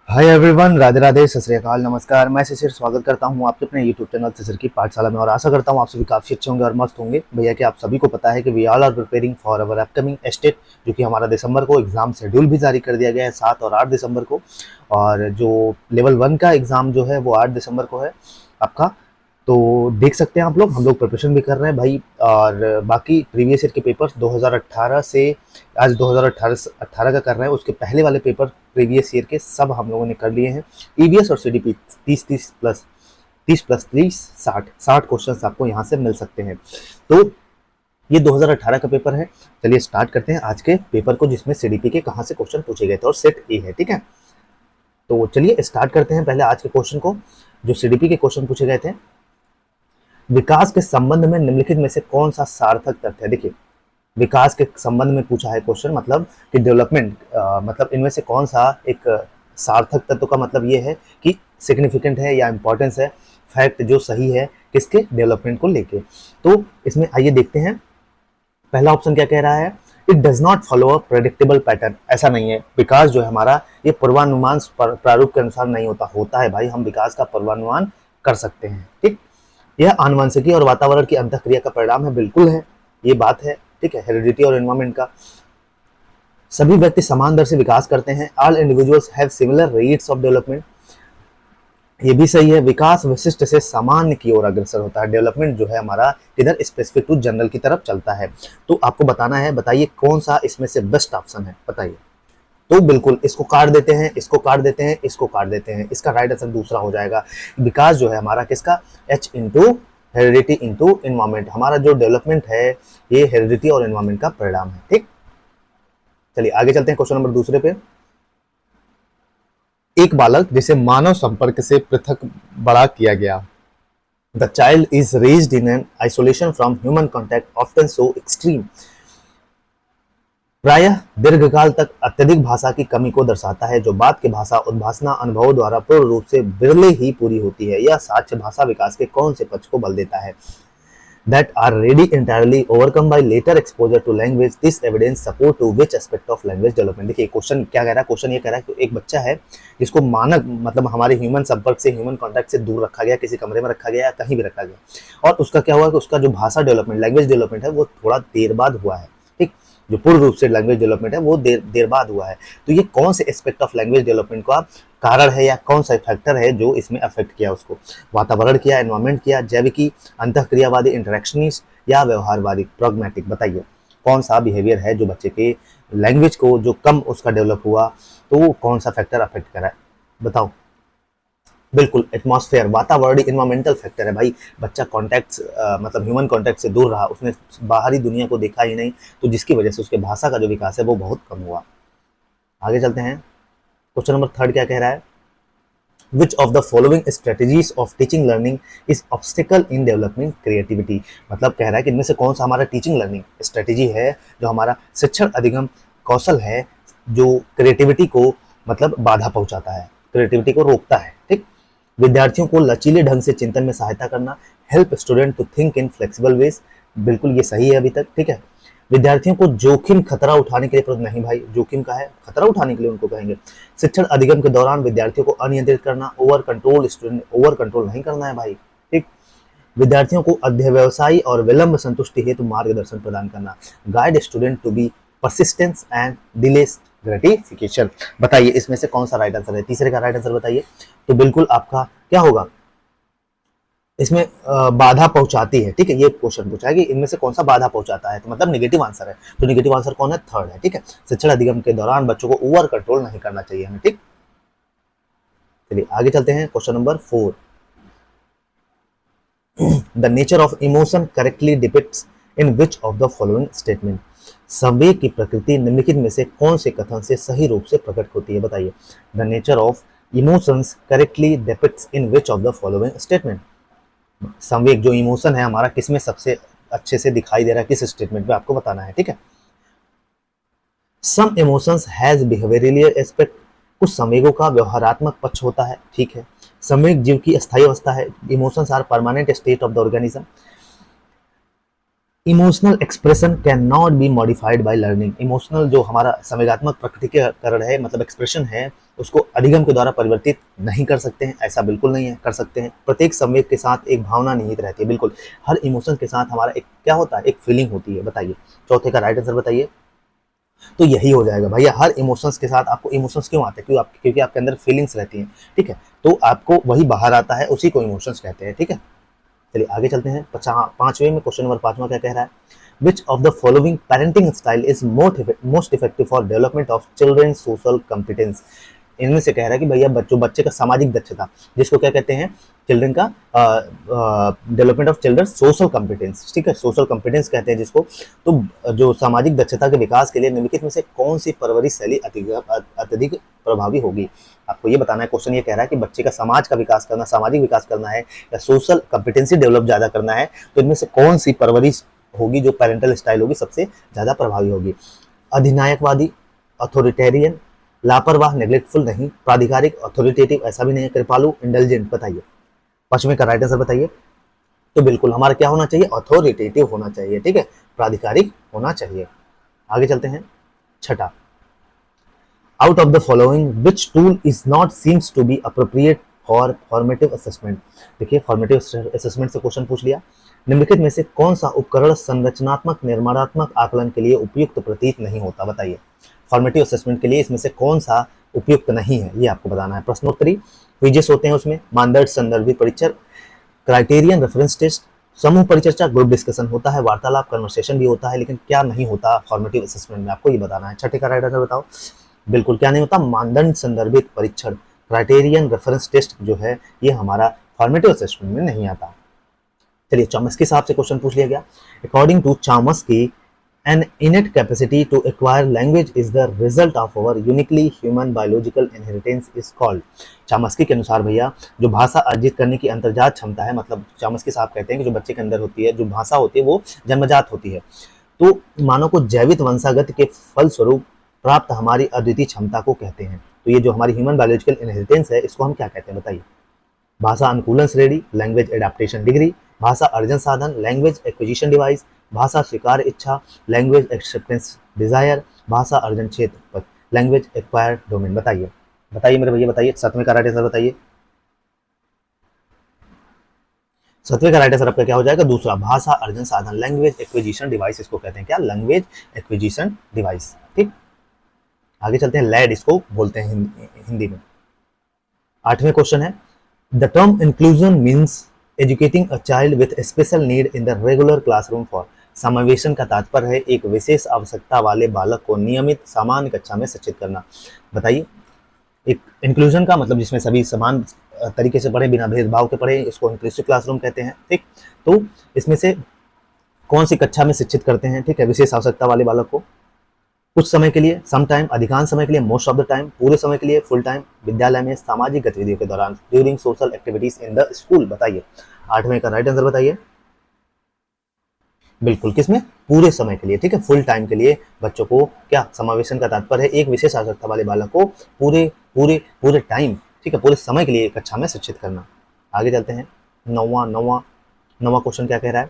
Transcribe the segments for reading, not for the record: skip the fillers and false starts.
Hi everyone, Radhe Radhe, सत श्री अकाल, नमस्कार। मैं शिशिर स्वागत करता हूं आपके अपने यूट्यूब चैनल शिशिर की पाठशाला में और आशा करता हूं आप सभी काफ़ी अच्छे होंगे और मस्त होंगे। भैया कि आप सभी को पता है कि we all are preparing for our upcoming estate, जो कि हमारा दिसंबर को एग्जाम शेड्यूल भी जारी कर दिया गया है 7 और 8 दिसंबर को। और जो लेवल 1 का एग्ज़ाम जो है वो 8 दिसंबर को है आपका। तो देख सकते हैं आप लोग, हम लोग प्रिपरेशन भी कर रहे हैं भाई। और बाकी प्रीवियस ईयर के पेपर्स 2018 से आज 2018 का कर रहे हैं, उसके पहले वाले पेपर प्रीवियस ईयर के सब हम लोगों ने कर लिए हैं। ईवीएस और सीडीपी 30 प्लस 30 60 क्वेश्चन आपको यहाँ से मिल सकते हैं। तो ये 2018 का पेपर है। चलिए स्टार्ट करते हैं आज के पेपर को, जिसमें सीडीपी के कहाँ से क्वेश्चन पूछे गए थे और सेट ए है, ठीक है। तो चलिए स्टार्ट करते हैं पहले आज के क्वेश्चन को। जो सीडीपी के क्वेश्चन पूछे गए थे, विकास के संबंध में निम्नलिखित में से कौन सा सार्थक तथ्य है। देखिए, विकास के संबंध में पूछा है क्वेश्चन, मतलब कि डेवलपमेंट, मतलब इनमें से कौन सा एक सार्थक तत्व का मतलब ये है कि सिग्निफिकेंट है या इंपॉर्टेंस है, फैक्ट जो सही है किसके डेवलपमेंट को लेके। तो इसमें आइए देखते हैं। पहला ऑप्शन क्या कह रहा है, it does not follow a predictable pattern. ऐसा नहीं है, विकास जो है हमारा ये पूर्वानुमान प्रारूप के अनुसार नहीं होता है भाई। हम विकास का पूर्वानुमान कर सकते हैं, ठीक। यह आनुवंशिकी और वातावरण की अंतःक्रिया का परिणाम है, बिल्कुल है, ये बात है, ठीक है। हेरिडिटी और एनवायरमेंट का, सभी व्यक्ति समान दर से विकास करते हैं। All individuals have similar rates of development, ये भी सही है। विकास विशिष्ट से सामान्य की ओर अग्रसर होता है। डेवलपमेंट जो है हमारा किधर, स्पेसिफिक टू जनरल की तरफ चलता है। तो आपको बताना है, बताइए कौन सा इसमें से बेस्ट ऑप्शन है, बताइए। तो बिल्कुल इसको काट देते हैं, इसको काट देते हैं, इसको काट देते हैं। इसका राइट आंसर दूसरा हो जाएगा। विकास जो है हमारा किसका, H into heredity into environment. हमारा जो डेवलपमेंट है ये हेरिडिटी और एनवायरमेंट का परिणाम है, ठीक। चलिए आगे चलते हैं क्वेश्चन नंबर दूसरे पे। एक बालक जिसे मानव संपर्क से पृथक बड़ा किया गया, the child is raised in an isolation from human contact often so extreme, प्रायः दीर्घकाल तक अत्यधिक भाषा की कमी को दर्शाता है, जो बात की भाषा उद्भासना अनुभव द्वारा पूर्ण रूप से बिरले ही पूरी होती है। यह साक्ष्य भाषा विकास के कौन से पक्ष को बल देता है, that are ready entirely overcome by later exposure to language, this evidence support to which aspect of language development। देखिए क्वेश्चन क्या कह रहा है, क्वेश्चन ये कह रहा है कि एक बच्चा है जिसको मानव मतलब हमारे ह्यूमन संपर्क से, ह्यूमन कांटेक्ट से दूर रखा गया, किसी कमरे में रखा गया या कहीं भी रखा गया, और उसका क्या हुआ कि उसका जो भाषा डेवलपमेंट, लैंग्वेज डेवलपमेंट है वो थोड़ा देर बाद हुआ है, ठीक। जो पूर्ण रूप से लैंग्वेज डेवलपमेंट है वो देर बाद हुआ है। तो ये कौन से एस्पेक्ट ऑफ लैंग्वेज डेवलपमेंट का कारण है या कौन सा फैक्टर है जो इसमें अफेक्ट किया उसको, वातावरण किया, एनवायरमेंट किया, जैविकी, अंतःक्रियावादी इंटरेक्शनिस्ट या व्यवहारवादी प्रॉग्मेटिक। बताइए कौन सा बिहेवियर है जो बच्चे के लैंग्वेज को जो कम उसका डेवलप हुआ, तो कौन सा फैक्टर अफेक्ट करा है, बताओ। बिल्कुल एटमॉस्फेयर, वातावरणीय, इन्वायरमेंटल फैक्टर है भाई। बच्चा कॉन्टैक्ट मतलब ह्यूमन कॉन्टैक्ट से दूर रहा, उसने बाहरी दुनिया को देखा ही नहीं, तो जिसकी वजह से उसके भाषा का जो विकास है वो बहुत कम हुआ। आगे चलते हैं, क्वेश्चन नंबर थर्ड क्या कह रहा है, Which of the following strategies of teaching learning is obstacle in developing creativity। मतलब कह रहा है कि इनमें से कौन सा हमारा टीचिंग लर्निंग स्ट्रेटेजी है जो हमारा शिक्षण अधिगम कौशल है जो क्रिएटिविटी को मतलब बाधा पहुंचाता है, क्रिएटिविटी को रोकता है, ठीक। विद्यार्थियों को लचीले ढंग से चिंतन में सहायता करना, help student to think in flexible ways, बिल्कुल ये सही है अभी तक, ठीक है। विद्यार्थियों को जोखिम खतरा उठाने के लिए प्रोत्साहित, नहीं भाई, जोखिम का है, खतरा उठाने के लिए उनको कहेंगे। शिक्षण अधिगम के दौरान विद्यार्थियों को अनियंत्रित करना, over control, student over control नहीं करना है भाई, ठीक। विद्यार्थियों को अध्यवसायी और विलंब संतुष्टि हेतु मार्गदर्शन प्रदान करना, guide student to be persistence and delay gratification. बताइए इसमें से कौन सा राइट आंसर है, तीसरे का राइट आंसर बताइए। तो बिल्कुल आपका क्या होगा, इसमें बाधा पहुंचाती है, ठीक है। ये क्वेश्चन पूछा है कि इनमें से कौन सा बाधा पहुंचाता है, तो मतलब नेगेटिव आंसर है। तो नेगेटिव आंसर कौन है, थर्ड है, ठीक है। शिक्षण अधिगम के दौरान बच्चों को ओवर कंट्रोल नहीं करना चाहिए हमें, ठीक। चलिए आगे चलते हैं, question number 4। The nature of emotion correctly depicts in which of the following statement. संवेग की प्रकृति निम्नलिखित में से कौन से कथन से सही रूप से प्रकट होती है, बताइए। The nature of emotions correctly depicts in which of the following statement. संवेग जो इमोशन है हमारा किसमें सबसे अच्छे से दिखाई दे रहा है, किस स्टेटमेंट में, आपको बताना है, ठीक है। Some emotions has behavioural aspect, कुछ संवेगों का व्यवहारात्मक पक्ष होता है, ठीक है। संवेग जीव की अस्थायी अवस्था है, emotions are permanent state of the organism. Emotional expression can not be modified by learning. Emotional जो हमारा संवेगात्मक प्रकटीकरण है, मतलब एक्सप्रेशन है, उसको अधिगम के द्वारा परिवर्तित नहीं कर सकते हैं, ऐसा बिल्कुल नहीं है, कर सकते हैं। प्रत्येक संवेग के साथ एक भावना निहित रहती है, बिल्कुल हर इमोशन के साथ हमारा एक क्या होता है, एक फीलिंग होती है। बताइए चौथे का राइट आंसर बताइए। तो यही हो जाएगा भैया, हर इमोशंस के साथ आपको इमोशंस क्यों आते हैं, क्योंकि आपके अंदर फीलिंग्स रहती हैं, ठीक है, तो आपको वही बाहर आता है, उसी को इमोशंस कहते हैं, ठीक है। चलिए आगे चलते हैं। पांचवें में क्वेश्चन नंबर पांचवा क्या कह रहा है, which of the following parenting style is most effective for development of children social competence. इनमें से कह रहा है कि भैया बच्चों बच्चे का सामाजिक दक्षता, जिसको क्या कहते हैं, चिल्ड्रन का development of children social competence, ठीक है, सोशल कॉम्पिटेंस कहते हैं जिसको। तो जो सामाजिक दक्षता के विकास के लिए निम्नलिखित में से कौन सी परवरिश शैली अत्यधिक प्रभावी होगी। आपको ये बताना है, क्वेश्चन ये कह रहा है कि बच्चे का समाज का विकास करना, सामाजिक विकास करना है या सोशल कॉम्पिटेंसी डेवलप ज्यादा करना है, तो इनमें से कौन सी परवरिश होगी जो पेरेंटल स्टाइल होगी सबसे ज्यादा प्रभावी होगी। अधिनायकवादी, अथॉरिटेरियन, लापरवाह नेग्लेक्टफुल नहीं, प्राधिकारिक अथॉरिटेटिव ऐसा भी नहीं है, कृपालु इंटेलिजेंट। बताइए पांचवें का राइट आंसर बताइए। तो बिल्कुल हमारा क्या होना चाहिए, अथॉरिटेटिव होना चाहिए, ठीक है, प्राधिकारिक होना चाहिए। आगे चलते हैं। छठा, out of the following which tool is not seems to be appropriate for formative assessment. देखिए फॉर्मेटिव असेसमेंट से क्वेश्चन पूछ लिया, निम्नलिखित में से कौन सा उपकरण संरचनात्मक निर्माणात्मक आकलन के लिए उपयुक्त प्रतीत नहीं होता। बताइए फॉर्मेटिव असेसमेंट के लिए इसमें से कौन सा उपयुक्त नहीं है, ये आपको बताना है। प्रश्नोत्तरी क्विजेस होते हैं उसमें, मानदंड संदर्भित परीक्षण, क्राइटेरियन रेफरेंस टेस्ट, समूह परिचर्चा ग्रुप डिस्कशन होता है, वार्तालाप कन्वर्सेशन भी होता है, लेकिन क्या नहीं होता फॉर्मेटिव असेसमेंट में, आपको ये बताना है। छठे का राइट आंसर बताओ। बिल्कुल क्या नहीं होता, मानदंड संदर्भित परीक्षण, क्राइटेरियन रेफरेंस टेस्ट जो है ये हमारा फॉर्मेटिव असेसमेंट में नहीं आता। चलिए चॉम्स्की साहब से क्वेश्चन पूछ लिया गया, according to Chomsky an innate capacity to acquire language is the result of our uniquely human biological inheritance is called। चामस्की के अनुसार भैया जो भाषा अर्जित करने की अंतर्जात क्षमता है, मतलब चामस्की साहब कहते हैं कि जो बच्चे के अंदर होती है जो भाषा होती है वो जन्मजात होती है, तो मानव को जैविक वंशागत के फलस्वरूप प्राप्त हमारी अद्वितीय क्षमता को कहते हैं। तो ये जो हमारी ह्यूमन बायोलॉजिकल इनहेरिटेंस है इसको हम क्या कहते हैं बताइए। भाषा अनुकूलन श्रेणी, लैंग्वेज एडाप्टेशन डिग्री, भाषा अर्जन साधन, लैंग्वेज एक्विजिशन डिवाइस, भाषा स्वीकार इच्छा, लैंग्वेज एक्सेप्टेंस डिजायर, भाषा अर्जन क्षेत्र, लैंग्वेज एक्वायर्ड डोमेन। बताइए बताइए मेरे भैया बताइए, सातवें का राइट आंसर बताइए। सातवें का राइट आंसर आपका क्या हो जाएगा, दूसरा भाषा अर्जन साधन, लैंग्वेज एक्विजिशन डिवाइस इसको कहते हैं, क्या, लैंग्वेज एक्विजिशन डिवाइस। ठीक, आगे चलते हैं, लैड इसको बोलते हैं हिंदी में। आठवें क्वेश्चन है, the term inclusion means educating a child with special need in the regular classroom for. समावेशन का तात्पर्य है एक विशेष आवश्यकता वाले बालक को नियमित सामान्य कक्षा में शिक्षित करना। बताइए, एक इंक्लूजन का मतलब जिसमें सभी समान तरीके से पढ़े, बिना भेदभाव के पढ़े, इसको इंक्लूसिव क्लासरूम कहते हैं। ठीक, तो इसमें से कौन सी कक्षा में शिक्षित करते हैं, ठीक है, विशेष आवश्यकता वाले बालक को, कुछ समय के लिए, सम टाइम, अधिकांश समय के लिए, मोस्ट ऑफ द टाइम, पूरे समय के लिए, फुल टाइम, विद्यालय में, सामाजिक गतिविधियों के दौरान, during social activities in the school. बताइए आठवें का राइट आंसर बताइए। बिल्कुल किसमें, पूरे समय के लिए, ठीक है, फुल टाइम के लिए बच्चों को क्या, समावेशन का तात्पर्य है एक विशेष आवश्यकता वाले बालक को पूरे पूरे पूरे टाइम, ठीक है, पूरे समय के लिए कक्षा में शिक्षित करना। आगे चलते हैं, नौवां क्वेश्चन क्या कह रहा है,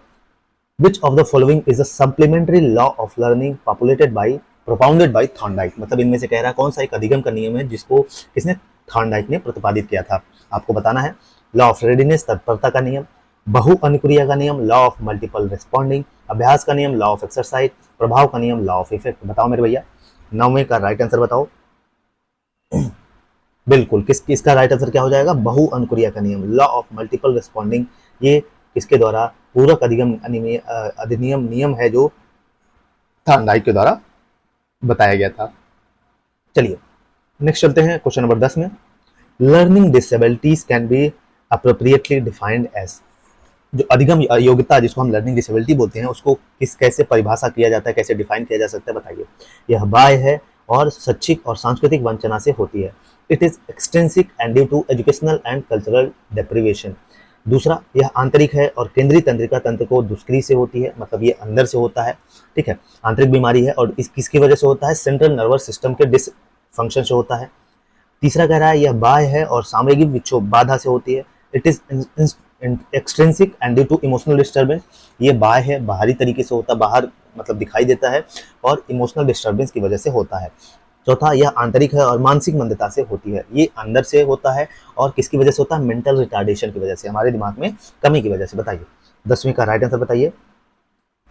which of the following is a supplementary law of learning propounded bye Thorndike. मतलब इनमें से कह रहा है कौन सा एक अधिगम का नियम है जिसको किसने, थॉर्नडाइक ने प्रतिपादित किया था। आपको बताना है, लॉ ऑफ रेडीनेस तत्परता का नियम, बहु अनुक्रिया का नियम, लॉ ऑफ मल्टीपल रिस्पॉन्डिंग, अभ्यास का नियम, लॉ ऑफ एक्सरसाइज, प्रभाव का नियम, लॉ ऑफ इफेक्ट। बताओ मेरे भैया, नौवें का राइट आंसर बताओ। बिल्कुल किसका राइट आंसर क्या हो जाएगा, बहु अनुक्रिया का नियम, लॉ ऑफ मल्टीपल रिस्पॉन्डिंग। ये किसके द्वारा, पूरक अधिनियम नियम है जो थॉर्नडाइक के द्वारा बताया गया था। चलिए नेक्स्ट चलते हैं क्वेश्चन नंबर 10 में, learning disabilities can be appropriately defined as. जो अधिगम योग्यता जिसको हम लर्निंग डिसेबिलिटी बोलते हैं उसको कैसे परिभाषा किया जाता है, कैसे डिफाइन किया जा सकता है बताइए। यह बाह्य है और शैक्षिक और सांस्कृतिक वंचना से होती है। It is extrinsic and due to educational and cultural deprivation. दूसरा, यह आंतरिक है और केंद्रीय तंत्रिका तंत्र को दुष्क्रिय से होती है, मतलब ये अंदर से होता है, ठीक है, आंतरिक बीमारी है। और इस किसकी वजह से होता है, सेंट्रल नर्वस सिस्टम के डिसफंक्शन से होता है। तीसरा कह रहा है यह बाह्य है और सामयिक विक्षोभ बाधा से होती है। It is extrinsic and due to emotional disturbance, ये बाह्य है, बाहरी तरीके से होता है, बाहर मतलब दिखाई देता है और इमोशनल डिस्टर्बेंस की वजह से होता है। चौथा, यह आंतरिक है और मानसिक मंदता से होती है, ये अंदर से होता है और किसकी वजह से होता है, मेंटल रिटार्डेशन की वजह से, हमारे दिमाग में कमी की वजह से। बताइए 10वीं का राइट आंसर बताइए।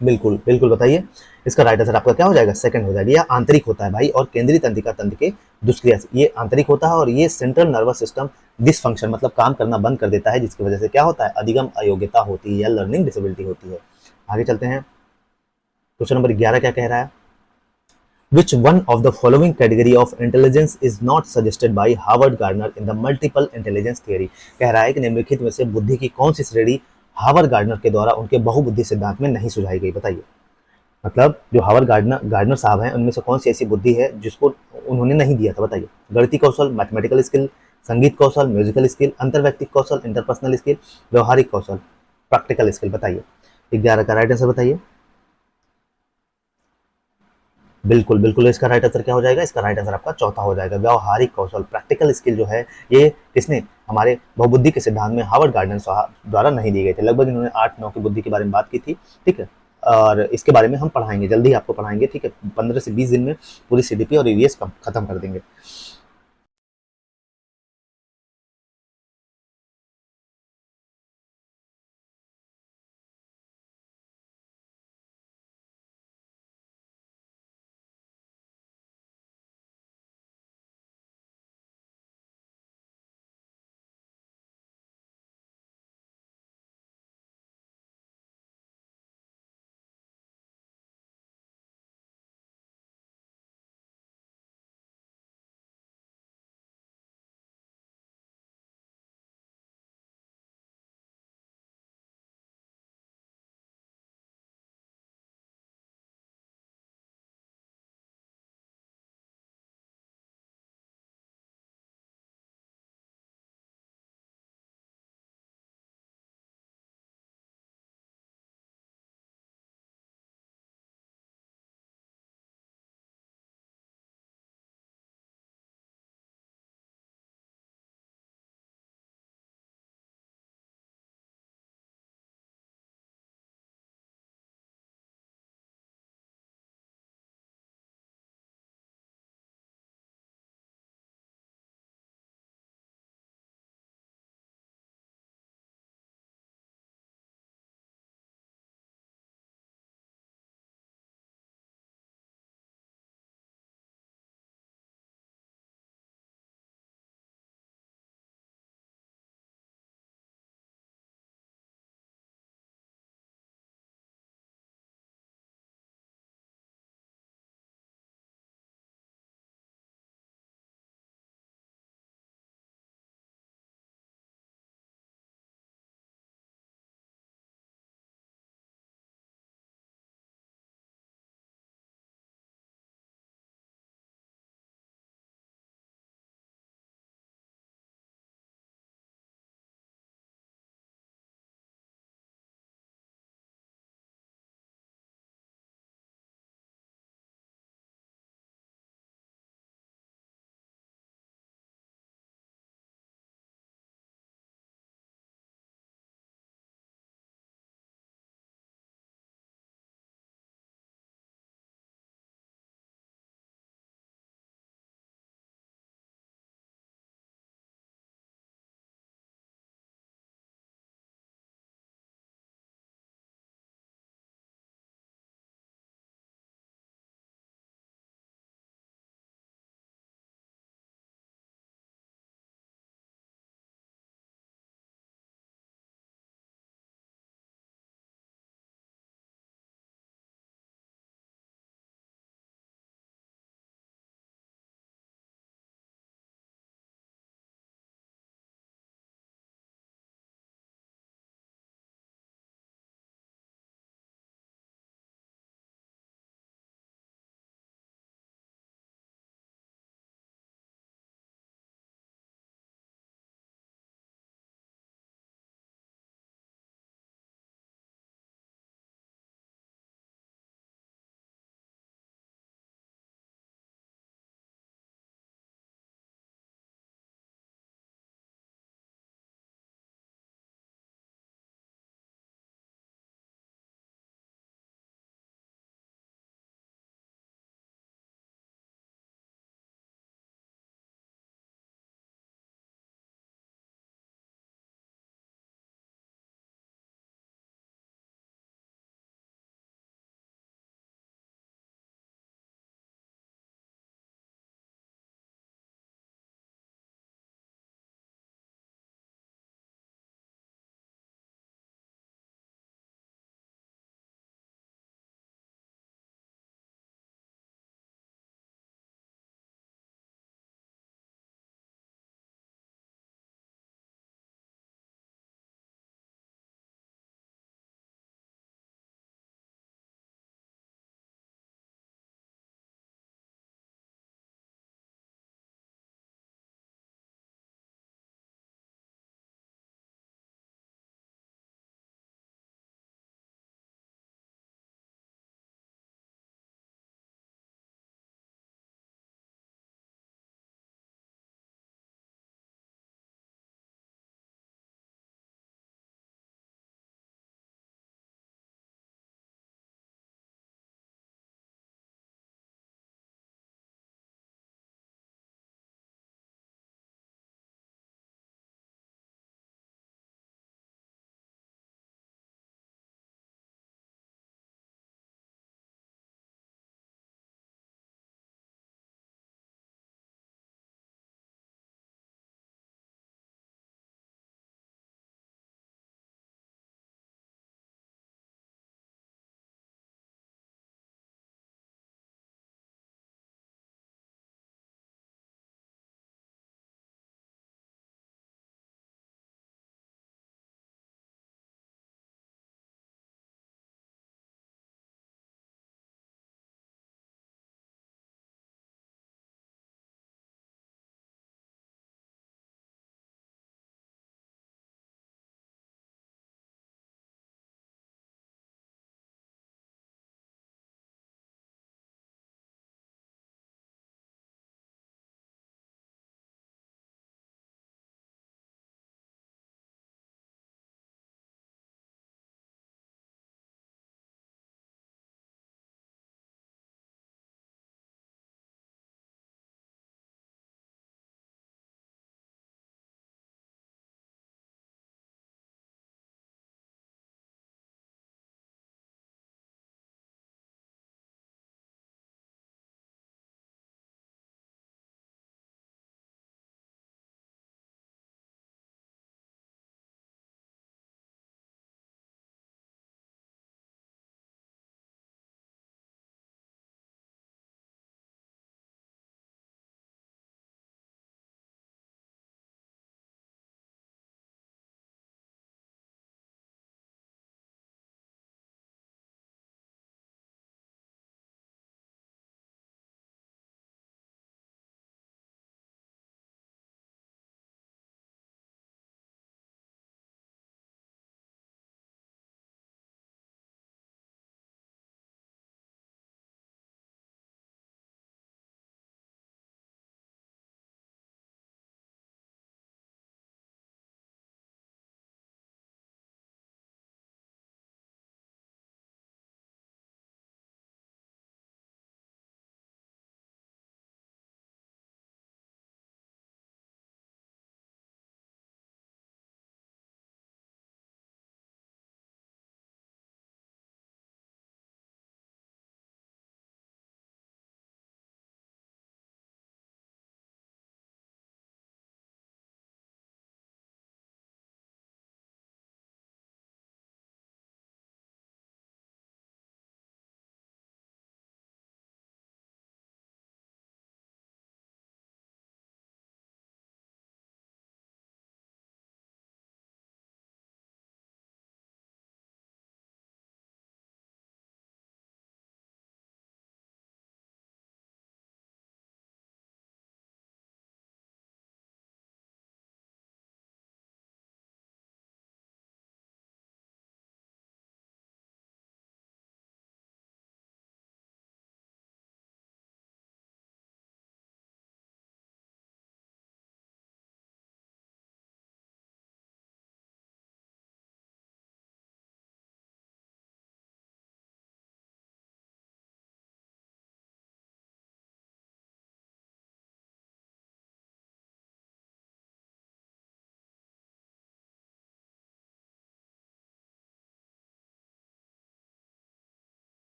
बिल्कुल बिल्कुल बताइए। इसका राइट आंसर आपका क्या हो जाएगा, सेकंड हो जाएगा। यह आंतरिक होता है भाई और केंद्रीय तंत्रिका तंत्र के दुष्क्रिया से ये आंतरिक होता है और ये सेंट्रल नर्वस सिस्टम डिसफंक्शन मतलब काम करना बंद कर देता है, जिसकी वजह से क्या होता है, अधिगम अयोग्यता होती है या लर्निंग डिसेबिलिटी होती है। आगे चलते हैं, क्वेश्चन नंबर 11 क्या कह रहा है, Which one of the following category of intelligence is not suggested by Howard Gardner in the multiple intelligence theory? कह रहा है कि निम्नलिखित में से बुद्धि की कौन सी श्रेणी हावर्ड गार्डनर के द्वारा उनके बहुबुद्धि सिद्धांत में नहीं सुझाई गई, बताइए। मतलब जो हावर्ड गार्डनर गार्डनर साहब हैं उनमें से कौन सी ऐसी बुद्धि है जिसको उन्होंने नहीं दिया था, बताइए। गणितीय कौशल, मैथमेटिकल स्किल, संगीत कौशल, म्यूजिकल स्किल, अंतर्व्यक्तिक कौशल, इंटरपर्सनल स्किल, व्यवहारिक कौशल, प्रैक्टिकल स्किल, बताइए। 11 का राइट आंसर बताइए। बिल्कुल बिल्कुल, इसका राइट आंसर क्या हो जाएगा, इसका राइट आंसर आपका चौथा हो जाएगा, व्यावहारिक कौशल, प्रैक्टिकल स्किल जो है ये किसने, हमारे बहुबुद्धि के सिद्धांत में हावर्ड गार्डनर साहब द्वारा नहीं दिए गए थे। लगभग इन्होंने 8-9 की बुद्धि के बारे में बात की थी, ठीक है। और इसके बारे में हम पढ़ाएंगे, जल्दी आपको पढ़ाएंगे, ठीक है। 15 से 20 दिन में पूरी सीडीपी और ईवीएस खत्म कर देंगे।